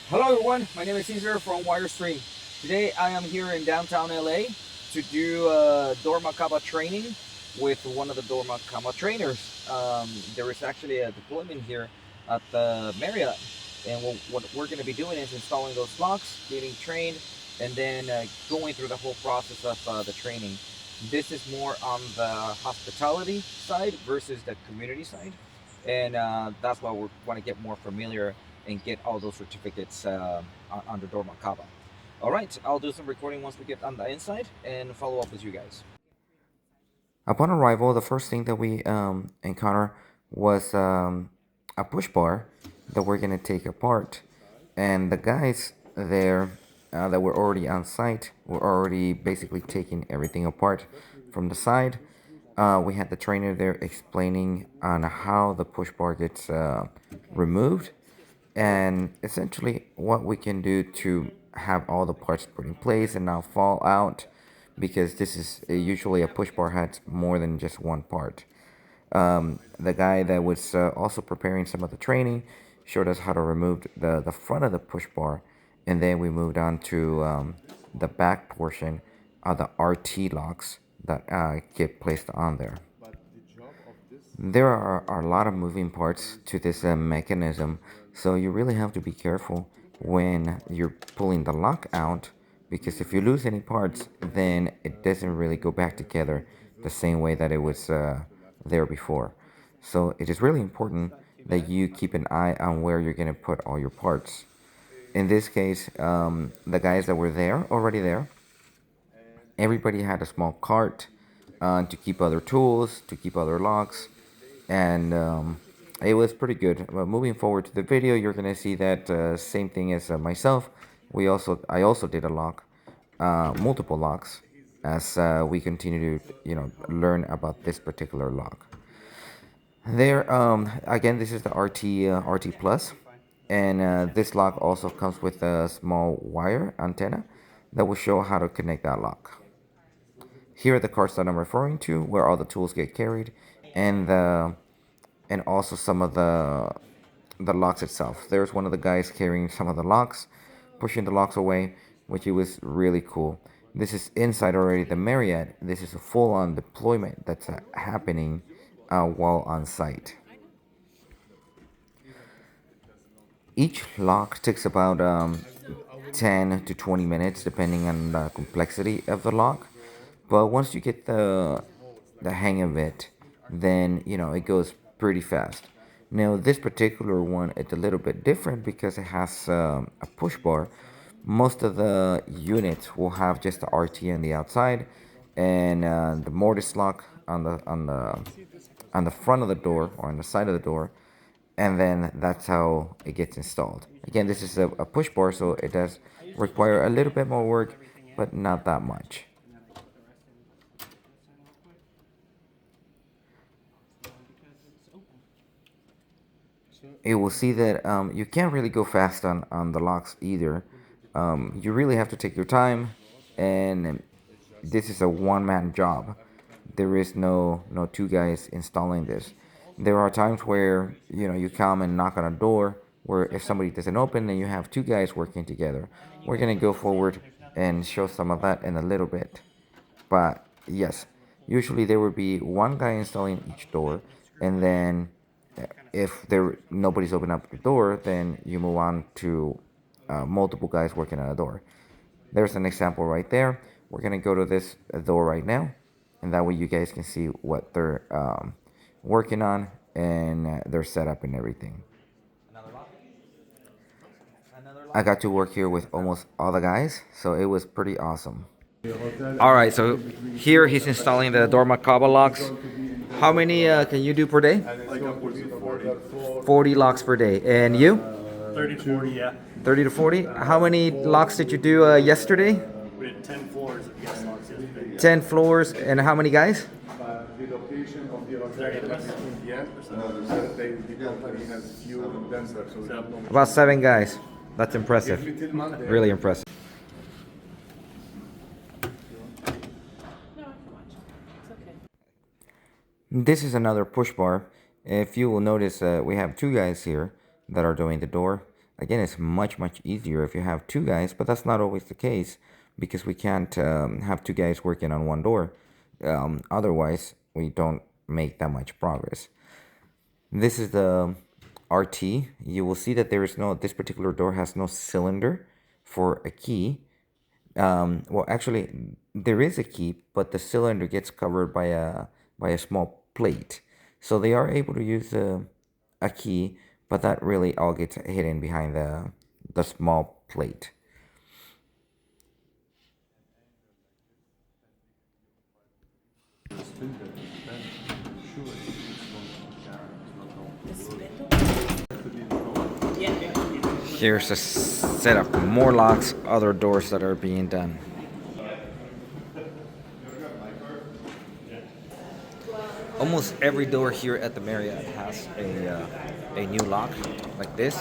Hello everyone, my name is Caesar from Wirestream. Today I am here in downtown LA to do a Dormakaba training with one of the Dormakaba trainers. There is actually a deployment here at the Marriott, and what we're going to be doing is installing those locks, getting trained, and then going through the whole process of the training. This is more on the hospitality side versus the community side, and that's why we want to get more familiar and get all those certificates under Dormakaba. All right, I'll do some recording once we get on the inside and follow up with you guys. Upon arrival, the first thing that we encounter was a push bar that we're gonna take apart, and the guys there that were already on site were already basically taking everything apart from the side. We had the trainer there explaining on how the push bar gets removed and essentially what we can do to have all the parts put in place and not fall out, because this is usually a push bar has more than just one part. The guy that was also preparing some of the training showed us how to remove the front of the push bar, and then we moved on to the back portion of the RT locks that get placed on there. There are a lot of moving parts to this mechanism, so you really have to be careful when you're pulling the lock out, because if you lose any parts, then it doesn't really go back together the same way that it was there before. So it is really important that you keep an eye on where you're going to put all your parts. In this case, the guys that were there, already there, everybody had a small cart to keep other tools, to keep other locks, and it was pretty good. But moving forward to the video, you're gonna see that same thing as myself. I also did a lock, multiple locks, as we continue to learn about this particular lock. There, again, this is the RT Plus, and this lock also comes with a small wire antenna that will show how to connect that lock. Here are the carts that I'm referring to, where all the tools get carried, and also some of the locks itself. There's one of the guys carrying some of the locks, pushing the locks away, which it was really cool. This is inside already the Marriott. This is a full-on deployment that's happening while on site. Each lock takes about 10 to 20 minutes depending on the complexity of the lock. But once you get the hang of it, then it goes pretty fast. Now this particular one, it's a little bit different because it has a push bar. Most of the units will have just the RT on the outside, and the mortise lock on the front of the door or on the side of the door, and then that's how it gets installed. Again, this is a push bar, so it does require a little bit more work, but not that much. You will see that you can't really go fast on the locks either. You really have to take your time, and this is a one-man job. There is no two guys installing this. There are times where you come and knock on a door where if somebody doesn't open, then you have two guys working together. We're gonna go forward and show some of that in a little bit. But yes, usually there would be one guy installing each door, and then if there nobody's opened up the door, then you move on to multiple guys working on a door. There's an example right there. We're gonna go to this door right now, and that way you guys can see what they're working on and their setup and everything. I got to work here with almost all the guys, so it was pretty awesome. All right, so here he's installing the Dormakaba locks. How many can you do per day? Like upwards of 40. 40 locks per day. And you? 30 to 40, yeah. 30 to 40? How many locks did you do yesterday? We did 10 floors of guest locks yesterday. 10 floors. And how many guys? About 7 guys. That's impressive. Really impressive. This is another push bar. If you will notice, we have two guys here that are doing the door. Again, it's much easier if you have two guys, but that's not always the case because we can't have two guys working on one door. Otherwise, we don't make that much progress. This is the RT. You will see that there is no, this particular door has no cylinder for a key. Well, actually, there is a key, but the cylinder gets covered by a small plate. So they are able to use a key, but that really all gets hidden behind the small plate. Here's a set of more locks, other doors that are being done. Almost every door here at the Marriott has a new lock like this,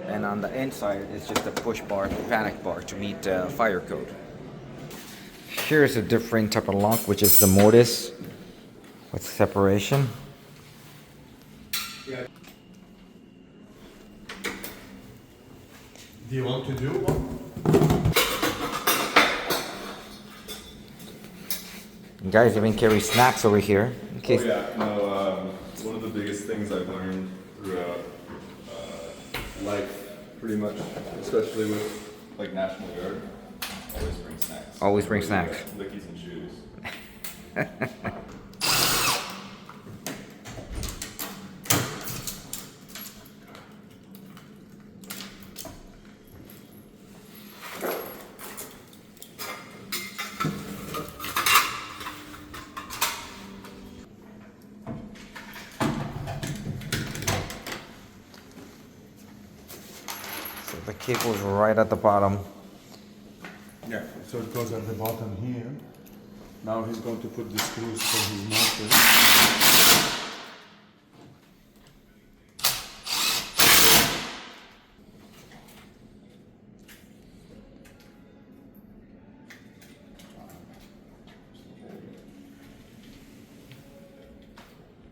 and on the inside is just a push bar, panic bar to meet fire code. Here's a different type of lock, which is the mortise with separation. Do you want to do one? Guys even carry snacks over here in case. Oh yeah, no, one of the biggest things I've learned throughout life, pretty much, especially with like National Guard, always bring snacks. Always bring snacks. Lickies and shoes. So the cable's right at the bottom. Yeah. So it goes at the bottom here. Now he's going to put the screws for his motor.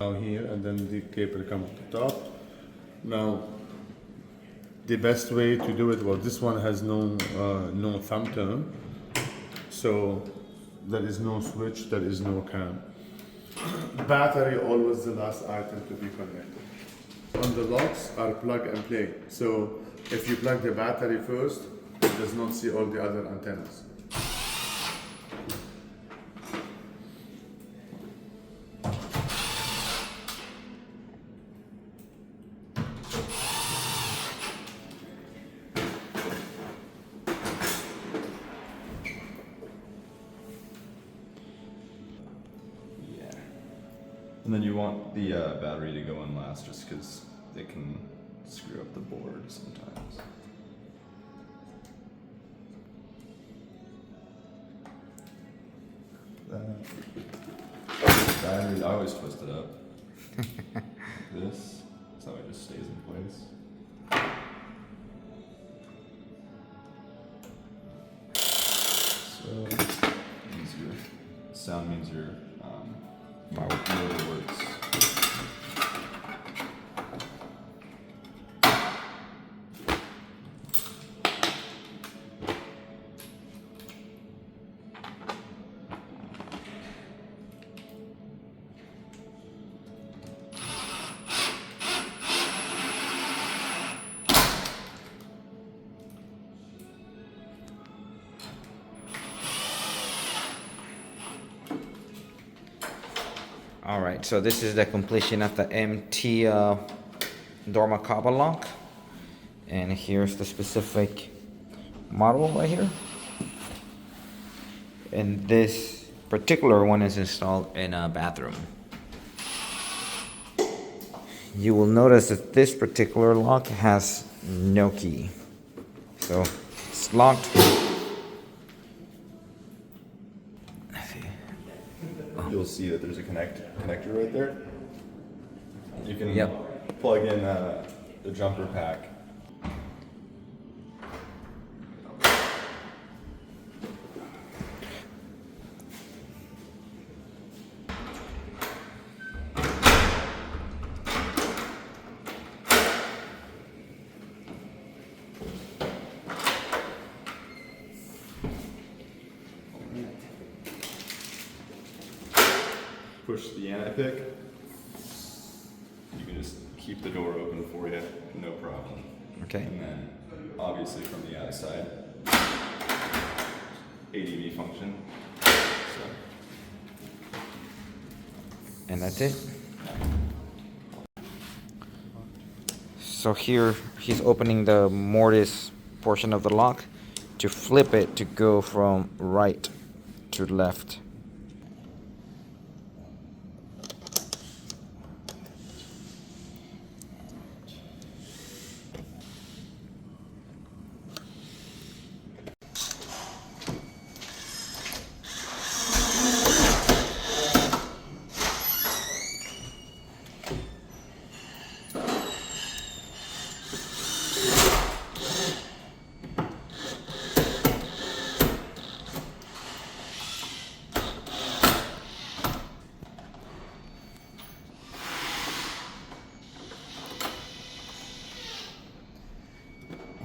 Now here, and then the cable comes to the top. Now, the best way to do it, well, this one has no thumb turn, so there is no switch, there is no cam. Battery always the last item to be connected. On the locks are plug and play, so if you plug the battery first, it does not see all the other antennas. And then you want the battery to go in last just because it can screw up the board sometimes. Battery, I always twist it up. This, so it just stays in place. So, easier. Sound means your motor works. All right, so this is the completion of the MT Dormakaba lock. And here's the specific model right here. And this particular one is installed in a bathroom. You will notice that this particular lock has no key. So it's locked. You'll see that there's a connector right there. You can Yep. plug in the jumper pack. push the anti-pick, you can just keep the door open for you, no problem. Okay. And then, obviously from the outside, ADV function. So. And that's it. So here he's opening the mortise portion of the lock to flip it to go from right to left.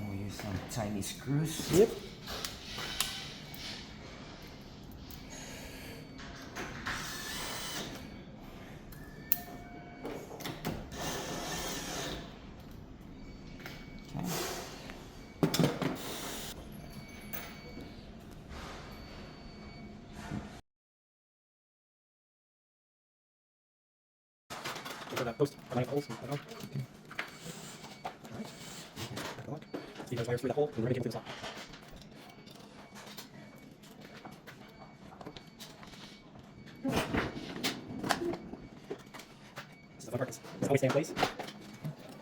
We'll use some tiny screws. Yep. For the post line holes. Alright. See those wires through that hole, and we're gonna get through the slot. This is the fun part. It's always stay in place.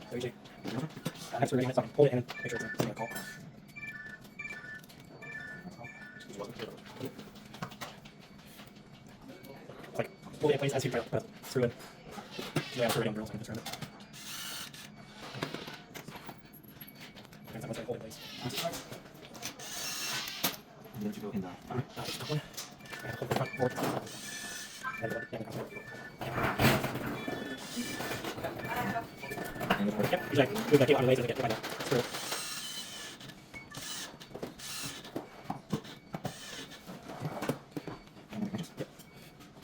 So usually, next to the ring, hold it and make sure it's a call. It's like hold it in place as you try to screw it. Yeah, screw it on drills and turn it. Hold it in place. Then you go in the Just that one. And hold the front forward. And the back. Yep, usually I move that cable out of the way so they get by the screw.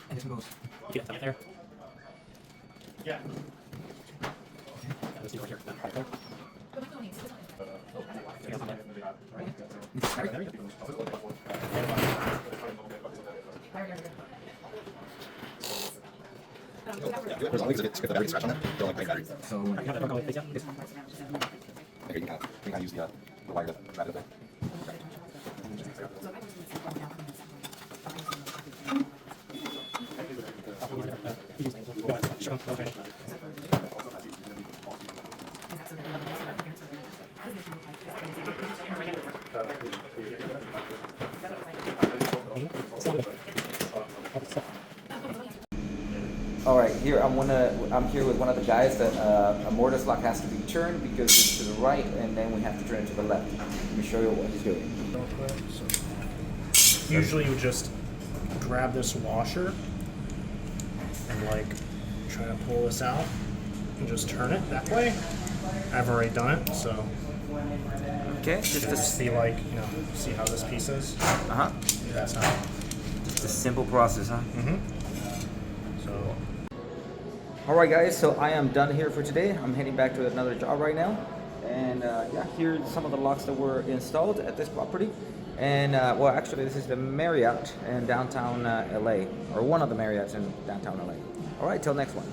and this goes. Get that there. Yeah. Let's do it here. Right there. As long as if the battery scratch on that, don't like battery. So You have that door going face, yeah? Here you can kind of use the wire to wrap it up. All right, here I'm here with one of the guys that a mortise lock has to be turned because it's to the right, and then we have to turn it to the left. Let me show you what he's doing. Usually you just grab this washer and like try to pull this out and just turn it that way. I've already done it, so Okay, just just see like, see how this piece is. uh-huh. That's how. Just a simple process, huh? So All right, guys. So I am done here for today. I'm heading back to another job right now, and yeah, here's some of the locks that were installed at this property. And well, actually, this is the Marriott in downtown LA, or one of the Marriotts in downtown LA. All right, till next one.